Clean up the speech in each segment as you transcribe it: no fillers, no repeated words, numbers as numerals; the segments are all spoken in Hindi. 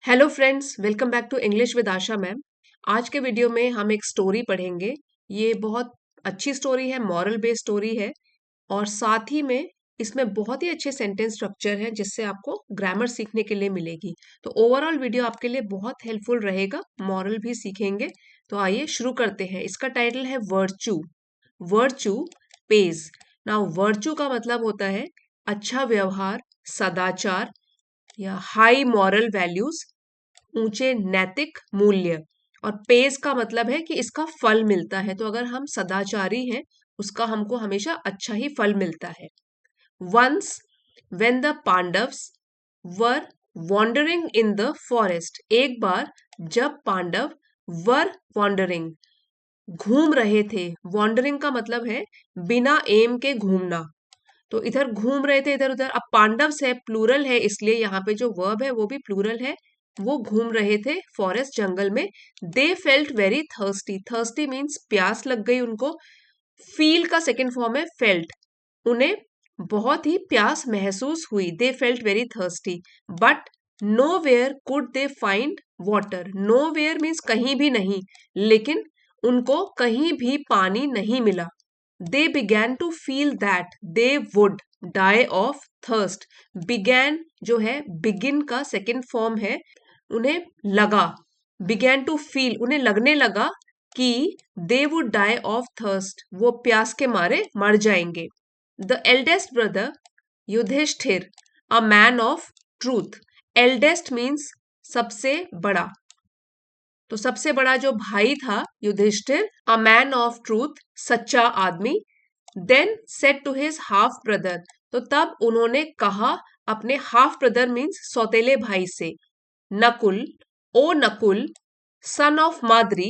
Hello friends, welcome back to English with Asha ma'am. आज के वीडियो में हम एक स्टोरी पढ़ेंगे। ये बहुत अच्छी स्टोरी है, मॉरल बेस्ड स्टोरी है और साथ ही में इसमें बहुत ही अच्छे सेंटेंस स्ट्रक्चर है जिससे आपको ग्रामर सीखने के लिए मिलेगी। तो ओवरऑल वीडियो आपके लिए बहुत हेल्पफुल रहेगा, मॉरल भी सीखेंगे। तो आइए शुरू करते हैं। इसका टाइटल है virtue. Virtue page. Now virtue का मतलब होता है अच्छा व्यवहार, सदाचार या हाई मॉरल वैल्यूज, ऊंचे नैतिक मूल्य। और पेज का मतलब है कि इसका फल मिलता है। तो अगर हम सदाचारी हैं, उसका हमको हमेशा अच्छा ही फल मिलता है। Once when the Pandavs were wandering in the forest, एक बार जब पांडव were wandering घूम रहे थे। वॉन्डरिंग का मतलब है बिना एम के घूमना। तो इधर घूम रहे थे इधर उधर। अब पांडव्स है, प्लूरल है, इसलिए यहाँ पे जो वर्ब है वो भी प्लूरल है। वो घूम रहे थे फॉरेस्ट, जंगल में। दे felt very thirsty. Thirsty means प्यास लग गई उनको। फील का सेकेंड फॉर्म है फेल्ट। उन्हें बहुत ही प्यास महसूस हुई। They felt very thirsty but nowhere could they find water. Nowhere means कहीं भी नहीं, लेकिन उनको कहीं भी पानी नहीं मिला। They began to feel that they would die of thirst. Began जो है बिगिन का सेकेंड फॉर्म है। उन्हें लगा, बिगैन टू फील उन्हें लगने लगा कि they would die of thirst, वो प्यास के मारे मर जाएंगे। The eldest brother Yudhishthira, a man of truth. Eldest means सबसे बड़ा। तो सबसे बड़ा जो भाई था Yudhishthira, a man of truth, सच्चा आदमी। Then said to his half brother, तो तब उन्होंने कहा अपने हाफ ब्रदर मीन्स सौतेले भाई से, Nakul, oh Nakul, son of Madri,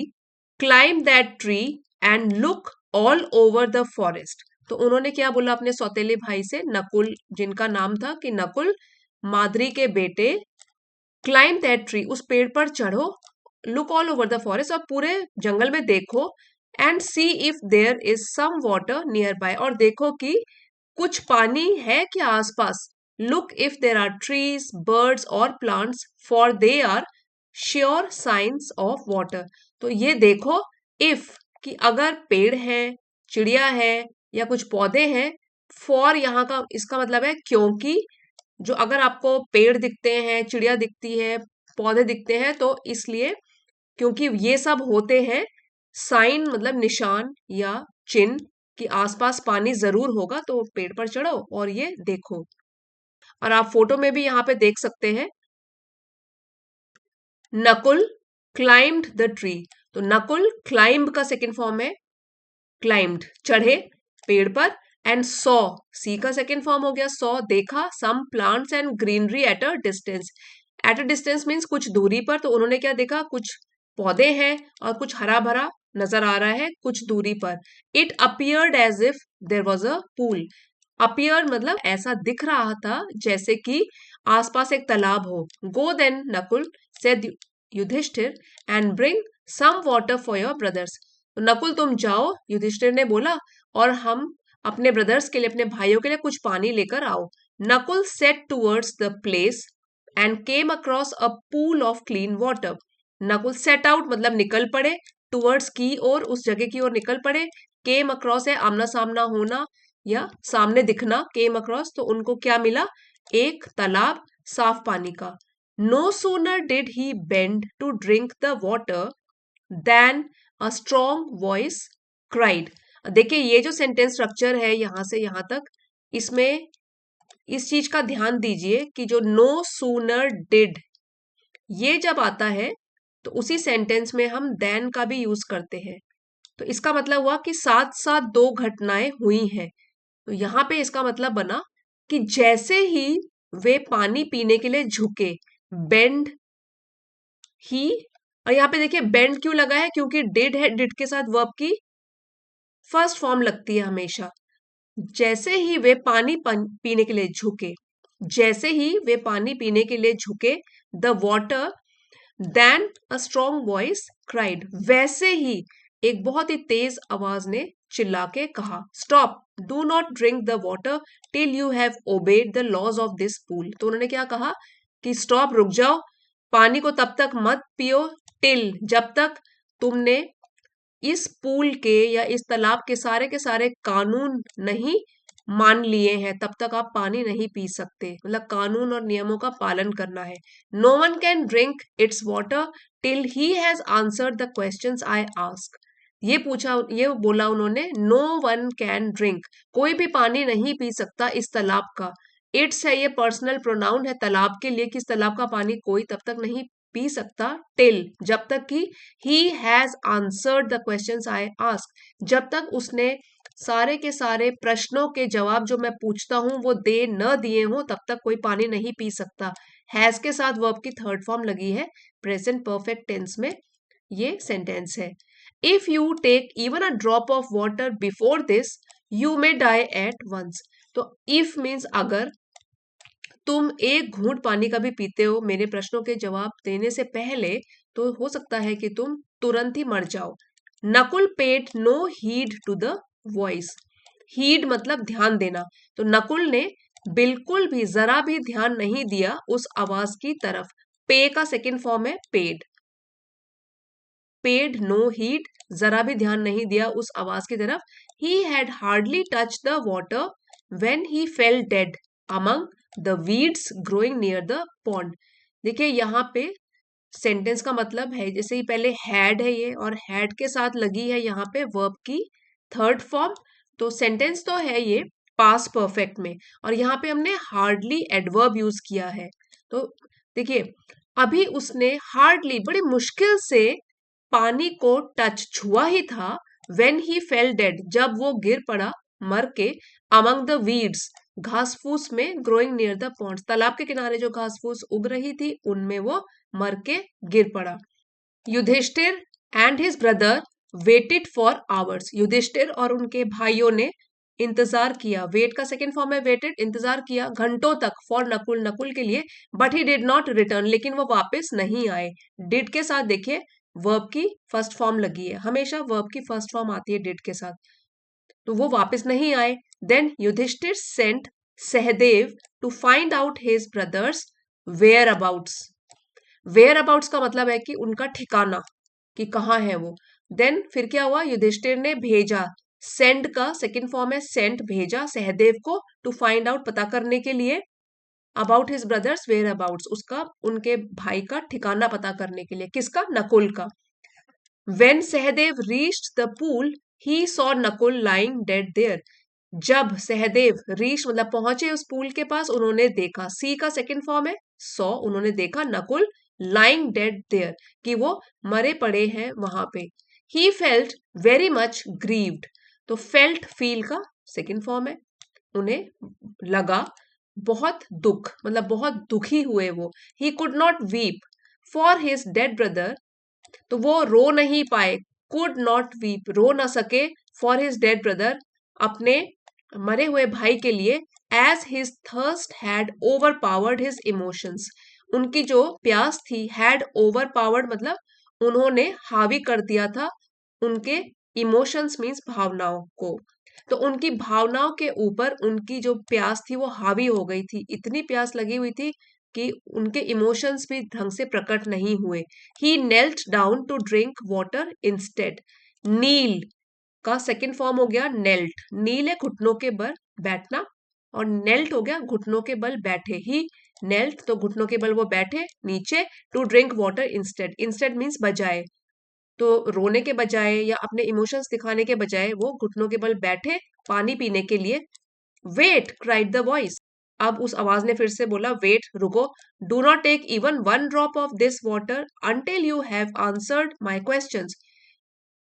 climb that tree and look all over the forest. तो उन्होंने क्या बोला अपने सौतेले भाई से, नकुल जिनका नाम था कि नकुल, माद्री के बेटे, क्लाइम दैट ट्री उस पेड़ पर चढ़ो, look all over the forest और पूरे जंगल में देखो, and see if there is some water nearby और देखो कि कुछ पानी है क्या आसपास। Look if there are trees, birds और plants, for they are sure signs of water. तो ये देखो इफ, कि अगर पेड़ है, चिड़िया है या कुछ पौधे हैं। फॉर यहाँ का इसका मतलब है क्योंकि। जो अगर आपको पेड़ दिखते हैं, चिड़िया दिखती है, पौधे दिखते हैं, तो इसलिए क्योंकि ये सब होते हैं। साइन मतलब निशान या चिन्ह कि आसपास पानी जरूर होगा, तो पेड़ पर चढ़ो और ये देखो। और आप फोटो में भी यहाँ पे देख सकते हैं, नकुल क्लाइम्ड द ट्री। तो नकुल क्लाइम्ब का सेकेंड फॉर्म है क्लाइम्ड, चढ़े पेड़ पर। एंड सॉ, सी का सेकेंड फॉर्म हो गया सॉ, देखा, some plants and greenery at a distance. At a distance means कुछ दूरी पर। तो उन्होंने क्या देखा, कुछ पौधे हैं और कुछ हरा भरा नजर आ रहा है कुछ दूरी पर। It appeared as if there was a pool. Appear मतलब ऐसा दिख रहा था जैसे कि आसपास एक तालाब हो। Go then Nakul said Yudhishthira and bring some water for your brothers. तो नकुल तुम जाओ, युधिष्ठिर ने बोला, और हम अपने ब्रदर्स के लिए, अपने भाइयों के लिए कुछ पानी लेकर आओ। Nakul set towards the place and came across a pool of clean water. Nakul set out मतलब निकल पड़े, टूवर्ड्स की ओर, उस जगह की ओर निकल पड़े। केम अक्रॉस है आमना सामना होना या सामने दिखना, केम अक्रॉस। तो उनको क्या मिला, एक तालाब साफ पानी का। No sooner did he bend to drink the water then a strong voice cried. देखिए ये जो सेंटेंस स्ट्रक्चर है यहां से यहां तक, इसमें इस चीज का ध्यान दीजिए कि जो नो सूनर डिड, ये जब आता है तो उसी सेंटेंस में हम देन का भी यूज करते हैं। तो इसका मतलब हुआ कि साथ साथ दो घटनाएं हुई हैं। तो यहां पे इसका मतलब बना कि जैसे ही वे पानी पीने के लिए झुके, बेंड ही। और यहाँ पे देखिए बेंड क्यों लगा है, क्योंकि डिड है, डिड के साथ वर्ब की फर्स्ट फॉर्म लगती है हमेशा। जैसे ही वे पानी पीने के लिए झुके, जैसे ही वे पानी पीने के लिए झुके, the water then a strong voice cried, वैसे ही एक बहुत ही तेज आवाज ने चिल्ला के कहा, stop, do not drink the water till you have obeyed the laws of this pool. तो उन्होंने क्या कहा कि स्टॉप, रुक जाओ, पानी को तब तक मत पियो टिल, जब तक तुमने इस पूल के या इस तालाब के सारे कानून नहीं मान लिए हैं, तब तक आप पानी नहीं पी सकते। मतलब कानून और नियमों का पालन करना है। No one can drink its water till he has answered the questions I ask. ये बोला उन्होंने, नो वन कैन ड्रिंक, कोई भी पानी नहीं पी सकता इस तालाब का। इट्स है, ये पर्सनल प्रोनाउन है तालाब के लिए, कि इस तालाब का पानी कोई तब तक नहीं पी सकता टिल, जब तक कि ही has answered the questions I ask, जब तक उसने सारे के सारे प्रश्नों के जवाब जो मैं पूछता हूं वो दे न दिए हों, तब तक कोई पानी नहीं पी सकता। हैज के साथ वर्ब की थर्ड फॉर्म लगी है प्रेजेंट परफेक्ट टेंस में, ये सेंटेंस है। If you take even a drop of water before this you may die at once. तो इफ मीन्स अगर तुम एक घूंट पानी का भी पीते हो मेरे प्रश्नों के जवाब देने से पहले, तो हो सकता है कि तुम तुरंत ही मर जाओ। Nakul paid no heed to the voice. Heed मतलब ध्यान देना, तो नकुल ने बिल्कुल भी जरा भी ध्यान नहीं दिया उस आवाज की तरफ। पे का सेकेंड फॉर्म है पेड। पेड नो हीड, जरा भी ध्यान नहीं दिया उस आवाज की तरफ। He had hardly touch the water when he fail dead among the weeds growing near the pond. देखिए यहाँ पे सेंटेंस का मतलब है, जैसे ही पहले हैड है ये, और हैड के साथ लगी है यहाँ पे वर्ब की थर्ड फॉर्म, तो सेंटेंस तो है ये पास्ट परफेक्ट में, और यहाँ पे हमने हार्डली एडवर्ब यूज किया है। तो देखिए अभी उसने हार्डली, बड़ी मुश्किल से पानी को टच छुआ ही था, व्हेन ही फेल डेड, जब वो गिर पड़ा मर के, अमंग द वीड्स, घास फूस में, ग्रोइंग नियर द पॉन्ड्स, तालाब के किनारे जो घास फूस उग रही थी उनमें वो मर के गिर पड़ा। Yudhishthira and his brother waited for hours. Yudhishthira और उनके भाइयों ने इंतजार किया। वेट का सेकेंड फॉर्म है वेटेड, इंतजार किया घंटों तक, फॉर नकुल, नकुल के लिए। But he did not return, लेकिन वो वापस नहीं आए। डिड के साथ देखिए वर्ब की फर्स्ट फॉर्म लगी है, हमेशा वर्ब की फर्स्ट फॉर्म आती है डिड के साथ, तो वो वापस नहीं आए। Then Yudhishthira sent Sahadev to find out his brothers whereabouts. Whereabouts का मतलब है कि उनका ठिकाना, कि कहाँ है वो। देन फिर क्या हुआ, युधिष्ठिर ने भेजा, सेंड का सेकेंड फॉर्म है सेंट, भेजा सहदेव को, टू फाइंड आउट, पता करने के लिए, about his brothers whereabouts, उसका, उनके भाई का ठिकाना पता करने के लिए, किसका, नकुल का। When Sahdev reached the pool, he saw Nakul lying dead there. जब सहदेव रीच मतलब पहुंचे उस पूल के पास, उन्होंने देखा, सी का सेकेंड फॉर्म है सॉ, उन्होंने देखा नकुल lying dead there, कि वो मरे पड़े हैं वहां पे। He felt very much grieved, तो felt feel का सेकेंड फॉर्म है, उन्हें लगा बहुत दुख, मतलब बहुत दुखी हुए वो। He could not weep for his dead brother, तो वो रो नहीं पाए, कुड नॉट वीप, रो ना सके, फॉर हिज डेड ब्रदर, अपने मरे हुए भाई के लिए, as his thirst had overpowered his emotions, उनकी जो प्यास थी, हैड ओवर पावर्ड मतलब उन्होंने हावी कर दिया था उनके इमोशंस मीन्स भावनाओं को, तो उनकी भावनाओं के ऊपर उनकी जो प्यास थी वो हावी हो गई थी, इतनी प्यास लगी हुई थी कि उनके इमोशंस भी ढंग से प्रकट नहीं हुए। He knelt down to drink water instead. Kneel का सेकेंड फॉर्म हो गया नेल्ट, नील है घुटनों के बल बैठना, और नेल्ट हो गया घुटनों के बल बैठे। ही नेल्ट तो घुटनों के बल वो बैठे नीचे, to drink water instead, instead means बजाय, तो रोने के बजाय या अपने इमोशंस दिखाने के बजाय वो घुटनों के बल बैठे पानी पीने के लिए। वेट क्राइड द वॉइस, अब उस आवाज ने फिर से बोला, वेट रुको, do not take even one drop of this water until you have answered my questions.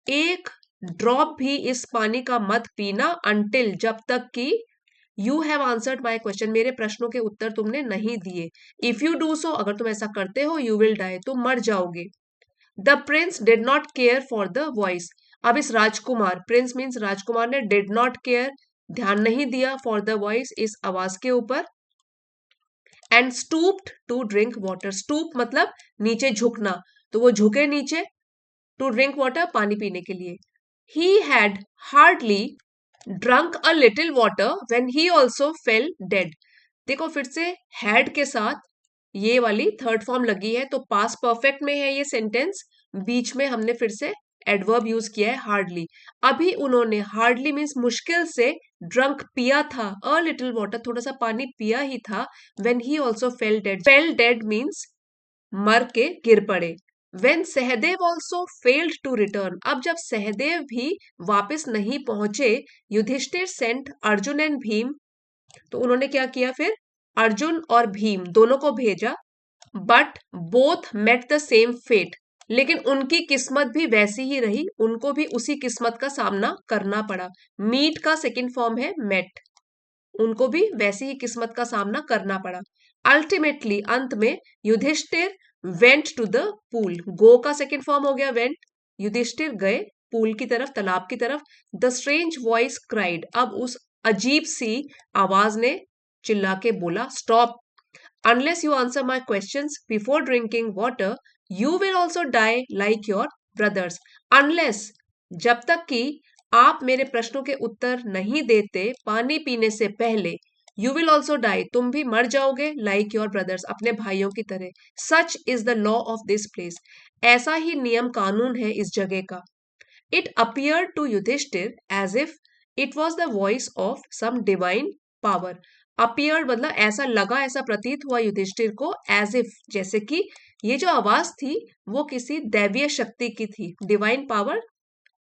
एक ड्रॉप भी इस पानी का मत पीना, अंटिल जब तक कि you have answered my question, मेरे प्रश्नों के उत्तर तुमने नहीं दिए। इफ यू डू सो, अगर तुम ऐसा करते हो, यू विल डाई, तुम मर जाओगे। The Prince did not care for the voice, अब इस राजकुमार, प्रिंस मीन्स राजकुमार ने, डिड नॉट केयर ध्यान नहीं दिया, फॉर द वॉइस इस आवाज के ऊपर, and stooped to drink water, stoop मतलब नीचे झुकना, तो वो झुके नीचे, टू ड्रिंक वाटर पानी पीने के लिए। He had hardly drunk a little water when he also fell dead, देखो फिर से हैड के साथ ये वाली थर्ड फॉर्म लगी है, तो पास्ट परफेक्ट में है ये सेंटेंस, बीच में हमने फिर से एडवर्ब यूज किया है हार्डली। अभी उन्होंने, हार्डली मीन्स मुश्किल से, ड्रंक पिया था, अ लिटिल वाटर थोड़ा सा पानी पिया ही था, when he also fell dead means मर के गिर पड़े। When Sahadev also failed to return, अब जब सहदेव भी वापस नहीं पहुंचे, युधिष्ठिर सेंट अर्जुन एंड भीम, तो उन्होंने क्या किया फिर, अर्जुन और भीम दोनों को भेजा, but both met the same fate, लेकिन उनकी किस्मत भी वैसी ही रही, उनको भी उसी किस्मत का सामना करना पड़ा। मीट का सेकंड फॉर्म है मेट, उनको भी वैसी ही किस्मत का सामना करना पड़ा। अल्टीमेटली, अंत में, Yudhishthir went to the pool, go का सेकंड फॉर्म हो गया वेंट, युधिष्ठिर गए पूल की तरफ, तालाब की तरफ। द स्ट्रेंज वॉइस क्राइड, अब उस अजीब सी आवाज ने चिल्ला के बोला, stop, unless you answer my questions before drinking water, you will also die like your brothers. Unless, जब तक कि आप मेरे प्रश्नों के उत्तर नहीं देते पानी पीने से पहले, यू विल ऑल्सो डाई, तुम भी मर जाओगे, लाइक योर ब्रदर्स, अपने भाइयों की तरह। Such is the law of this place, ऐसा ही नियम कानून है इस जगह का। It appear to Yudhishthira as if it was the voice of some divine power. Appear मतलब ऐसा लगा, ऐसा प्रतीत हुआ युधिष्ठिर को, एज इफ, जैसे कि ये जो आवाज थी वो किसी दैवीय शक्ति की थी, डिवाइन पावर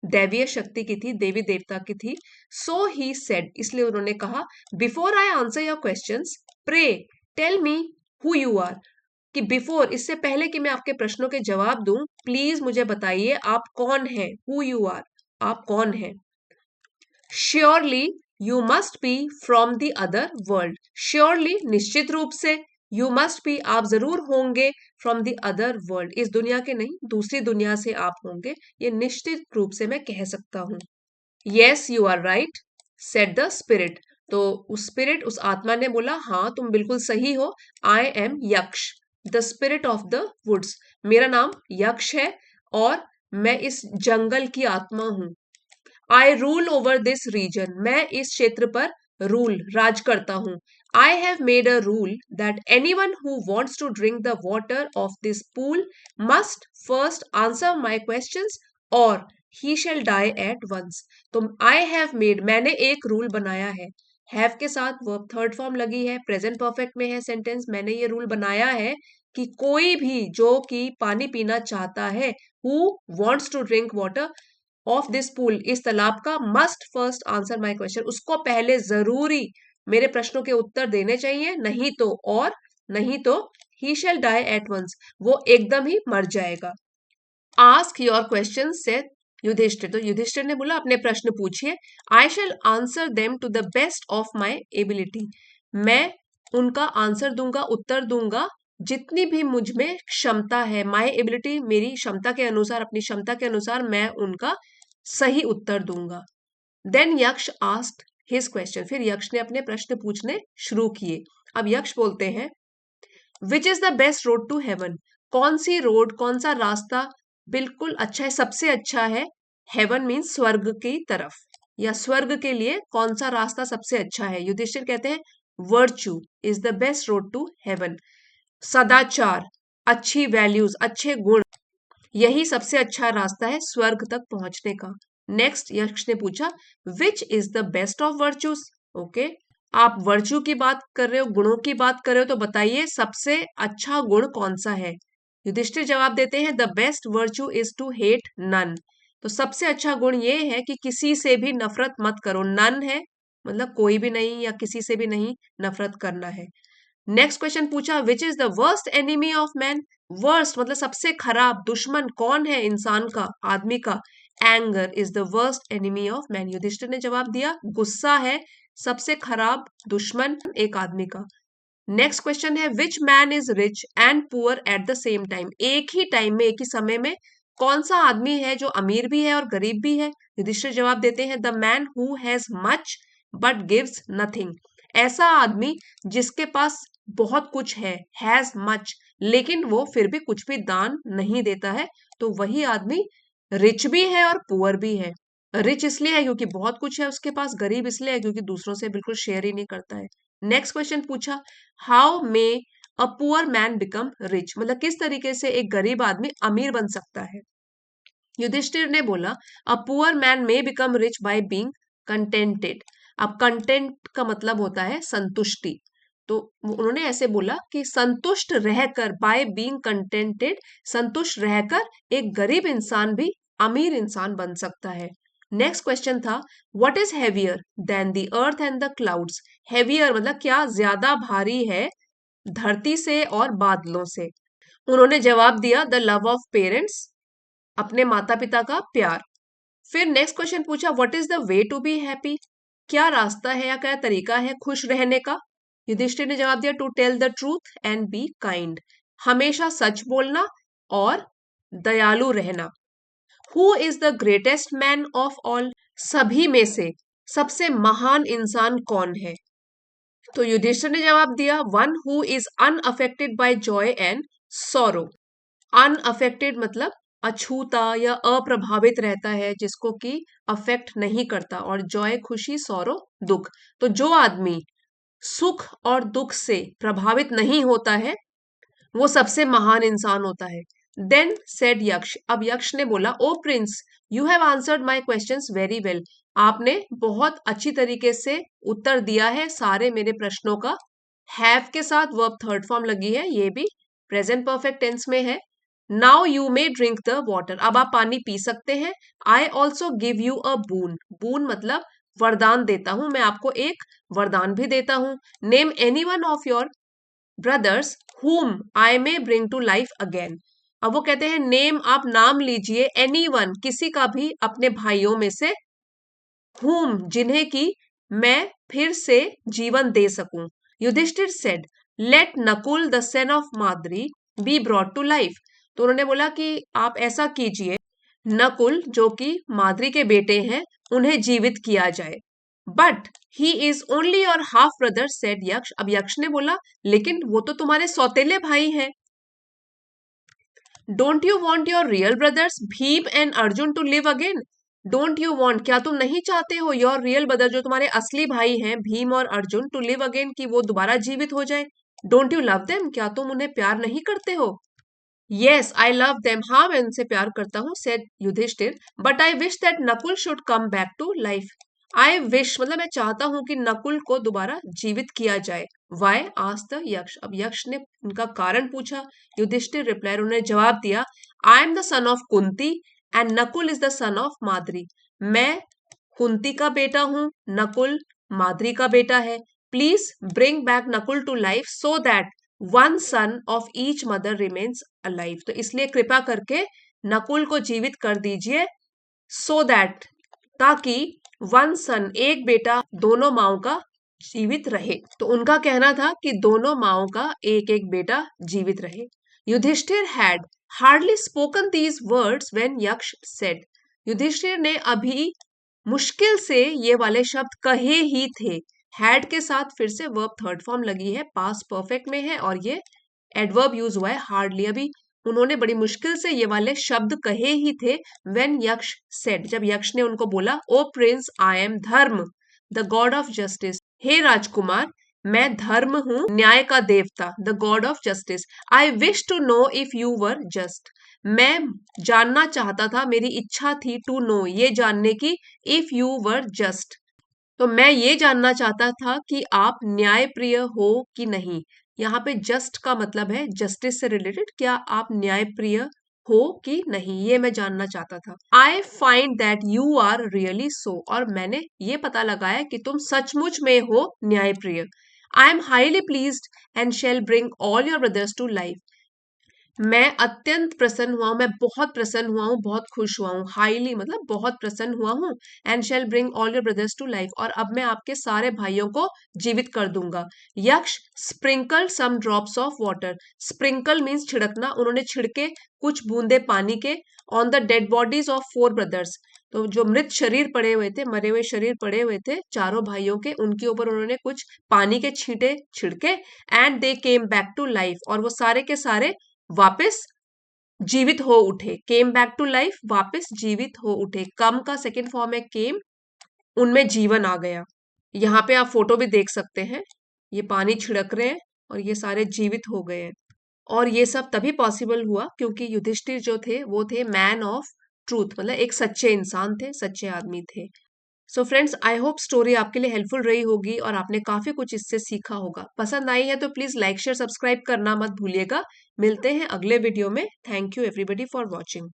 दैवीय शक्ति की थी, देवी देवता की थी। सो ही सेड, इसलिए उन्होंने कहा, before I answer your questions, pray tell me who you are, कि बिफोर, इससे पहले कि मैं आपके प्रश्नों के जवाब दूं, प्लीज मुझे बताइए आप कौन है, हु यू आर, आप कौन है। Surely you must be from the other world, surely निश्चित रूप से, यू मस्ट बी आप जरूर होंगे, फ्रॉम द अदर वर्ल्ड इस दुनिया के नहीं, दूसरी दुनिया से आप होंगे, ये निश्चित रूप से मैं कह सकता हूं। Yes you are right said the spirit, तो उस स्पिरिट, उस आत्मा ने बोला, हाँ तुम बिल्कुल सही हो। I am Yaksha, the spirit of the woods, मेरा नाम यक्ष है और मैं इस जंगल की आत्मा हूं। I rule over this region, मैं इस क्षेत्र पर रूल, राज करता हूं। I have made a rule that anyone who wants to drink the water of this pool must first answer my question or he shall die at once. तो आई हैव मेड, मैंने एक रूल बनाया है, हैव के साथ वर्ब थर्ड फॉर्म लगी है, प्रेजेंट परफेक्ट में है सेंटेंस, मैंने ये रूल बनाया है कि कोई भी जो कि पानी पीना चाहता है, who wants to drink water of this pool, इस तालाब का, must first answer my question, उसको पहले जरूरी मेरे प्रश्नों के उत्तर देने चाहिए, नहीं तो, और नहीं तो ही शेल डाई एट वंस, वो एकदम ही मर जाएगा। आस्क योर क्वेश्चन से युधिष्ठिर, तो युधिष्ठिर ने बोला अपने प्रश्न पूछिए। I shall answer them to the best of my ability, मैं उनका आंसर दूंगा, उत्तर दूंगा जितनी भी मुझ में क्षमता है, माई एबिलिटी मेरी क्षमता के अनुसार, अपनी क्षमता के अनुसार मैं उनका सही उत्तर दूंगा। देन यक्ष आस्क्ड हिज क्वेश्चन, फिर यक्ष ने अपने प्रश्न पूछने शुरू किए। अब यक्ष बोलते हैं, which is the best road to heaven, कौन सी रोड, कौन सा रास्ता बिल्कुल अच्छा है, सबसे अच्छा है, हेवन मीन्स स्वर्ग की तरफ, या स्वर्ग के लिए कौन सा रास्ता सबसे अच्छा है। युधिष्ठिर कहते हैं, virtue is the best road to heaven, सदाचार, अच्छी वैल्यूज, अच्छे गुण, यही सबसे अच्छा रास्ता है स्वर्ग तक पहुंचने का। नेक्स्ट यक्ष ने पूछा, विच is the best of virtues, okay, आप वर्च्यू की बात कर रहे हो, गुणों की बात कर रहे हो, तो बताइए सबसे अच्छा गुण कौन सा है। युधिष्ठिर जवाब देते हैं, the best virtue is to hate none, तो सबसे अच्छा गुण ये है कि किसी से भी नफरत मत करो, नन है मतलब कोई भी नहीं या किसी से भी नहीं नफरत करना है। नेक्स्ट क्वेश्चन पूछा, विच is the worst enemy of man, worst मतलब सबसे खराब दुश्मन कौन है इंसान का, आदमी का। Anger is the worst enemy of man, Yudhishthir ने जवाब दिया, गुस्सा है सबसे खराब दुश्मन एक आदमी का। नेक्स्ट क्वेश्चन है, which man is rich and poor at the same time, एक ही टाइम में, एक ही समय में कौन सा आदमी है जो अमीर भी है और गरीब भी है। युधिष्ठिर जवाब देते हैं, the man who has much but gives nothing, ऐसा आदमी जिसके पास बहुत कुछ है, हैज मच, लेकिन वो फिर भी कुछ भी दान नहीं देता है, तो वही आदमी रिच भी है और पुअर भी है। रिच इसलिए है क्योंकि बहुत कुछ है उसके पास, गरीब इसलिए है क्योंकि दूसरों से बिल्कुल शेयर ही नहीं करता है। नेक्स्ट क्वेश्चन पूछा, how may a poor man become rich, मतलब किस तरीके से एक गरीब आदमी अमीर बन सकता है। युधिष्ठिर ने बोला a poor man may become rich by being contented. अब कंटेंट का मतलब होता है संतुष्टि, तो उन्होंने ऐसे बोला कि संतुष्ट रहकर, बाय बीइंग कंटेंटेड, संतुष्ट रहकर एक गरीब इंसान भी अमीर इंसान बन सकता है। नेक्स्ट क्वेश्चन था what is heavier than the earth and the clouds. Heavier मतलब क्या ज्यादा भारी है धरती से और बादलों से। उन्होंने जवाब दिया द लव ऑफ पेरेंट्स, अपने माता पिता का प्यार। फिर नेक्स्ट क्वेश्चन पूछा what is the way to be happy, क्या रास्ता है या क्या तरीका है खुश रहने का। युधिष्ठिर ने जवाब दिया to tell the truth and be kind, हमेशा सच बोलना और दयालु रहना। Who is the greatest man of all, सभी में से सबसे महान इंसान कौन है। तो युधिष्ठिर ने जवाब दिया one who is unaffected bye Joy and sorrow. Unaffected मतलब अछूता या अप्रभावित रहता है, जिसको कि अफेक्ट नहीं करता, और जॉय खुशी, सौरो दुख। तो जो आदमी सुख और दुख से प्रभावित नहीं होता है वो सबसे महान इंसान होता है। देन सेड यक्ष, अब यक्ष ने बोला ओ prince you have answered my questions very well, आपने बहुत अच्छी तरीके से उत्तर दिया है सारे मेरे प्रश्नों का। हैव के साथ वर्ब थर्ड फॉर्म लगी है, ये भी प्रेजेंट परफेक्ट टेंस में है। Now you may drink the water, अब आप पानी पी सकते हैं। I also give you a boon, boon मतलब वरदान देता हूं, मैं आपको एक वरदान भी देता हूं। Name any one of your brothers whom I may bring to life again। अब वो कहते हैं नेम, आप नाम लीजिए, एनी वन किसी का भी अपने भाइयों में से, whom जिन्हें की मैं फिर से जीवन दे सकूं। Yudhishthir said let Nakul the son of Madri be brought to life, तो उन्होंने बोला कि आप ऐसा कीजिए, नकुल जो कि माद्री के बेटे हैं उन्हें जीवित किया जाए। But he is only your half brother said यक्ष, अब यक्ष ने बोला लेकिन वो तो तुम्हारे सौतेले भाई हैं। Don't you want your real brothers Bhim and Arjun to live again, don't you want क्या तुम नहीं चाहते हो योर रियल ब्रदर जो तुम्हारे असली भाई हैं भीम और अर्जुन टू लिव अगेन, कि वो दोबारा जीवित हो जाए। डोंट यू लव देम, क्या तुम उन्हें प्यार नहीं करते हो। यस आई लव देम, हाँ मैं उनसे प्यार करता हूँ said Yudhishthir, but I wish that Nakul should come back to life. I wish मतलब मैं चाहता हूं कि नकुल को दोबारा जीवित किया जाए। वाई आस्क्ड द यक्ष, अब यक्ष ने उनका कारण पूछा। युधिष्ठिर रिप्लाई, उन्होंने जवाब दिया I am the son of Kunti and Nakul is the son of Madri, मैं कुंती का बेटा हूं, नकुल माद्री का बेटा है। Please bring back Nakul to life so that one son of each mother remains alive, तो इसलिए कृपा करके नकुल को जीवित कर दीजिए, सो दैट ताकि वन सन एक बेटा दोनों माओ का जीवित रहे। तो उनका कहना था कि दोनों माओ का एक एक बेटा जीवित रहे। Yudhishthir had hardly spoken these words when Yaksha said, Yudhishthir ने अभी मुश्किल से ये वाले शब्द कहे ही थे। हैड के साथ फिर से वर्ब थर्ड फॉर्म लगी है, पास्ट परफेक्ट में है, और ये एडवर्ब यूज हुआ है हार्डली। अभी उन्होंने बड़ी मुश्किल से ये वाले शब्द कहे ही थे व्हेन यक्ष सेड, जब यक्ष ने उनको बोला ओ prince I am Dharma the god of justice, हे राजकुमार मैं धर्म हूं, न्याय का देवता, the god of justice. I wish to know if you were just, मैं जानना चाहता था, मेरी इच्छा थी टू नो ये जानने की, इफ यू वर जस्ट, तो मैं ये जानना चाहता था कि आप न्यायप्रिय हो कि नहीं। यहाँ पे जस्ट का मतलब है जस्टिस से रिलेटेड, क्या आप न्यायप्रिय हो कि नहीं, ये मैं जानना चाहता था। I find that you are really so, और मैंने ये पता लगाया कि तुम सचमुच में हो न्यायप्रिय। I am highly pleased and shall bring all your brothers to life, मैं अत्यंत प्रसन्न हुआ हूं, मैं बहुत प्रसन्न हुआ हूं, बहुत खुश हुआ हूं, हाईली मतलब बहुत प्रसन्न हुआ हूं, and shall bring all your brothers to life, और अब मैं आपके सारे भाइयों को जीवित कर दूंगा। Yaksha sprinkle some drops of water, sprinkle means छिड़कना, उन्होंने छिड़के कुछ बूंदे पानी के on the dead bodies of four brothers, तो जो मृत शरीर पड़े हुए थे, मरे हुए शरीर पड़े हुए थे चारों भाइयों के, उनके ऊपर उन्होंने कुछ पानी के छींटे छिड़के, and they came back to life, और वो सारे के सारे वापस जीवित हो उठे। केम बैक टू लाइफ वापस जीवित हो उठे, कम का सेकेंड फॉर्म है केम, उनमें जीवन आ गया। यहाँ पे आप फोटो भी देख सकते हैं, ये पानी छिड़क रहे हैं और ये सारे जीवित हो गए हैं। और ये सब तभी पॉसिबल हुआ क्योंकि युधिष्ठिर जो थे वो थे मैन ऑफ ट्रूथ, मतलब एक सच्चे इंसान थे, सच्चे आदमी थे। So friends, I hope story आपके लिए हेल्पफुल रही होगी और आपने काफी कुछ इससे सीखा होगा। पसंद आई है तो प्लीज लाइक शेयर सब्सक्राइब करना मत भूलिएगा। मिलते हैं अगले वीडियो में। Thank you everybody for watching.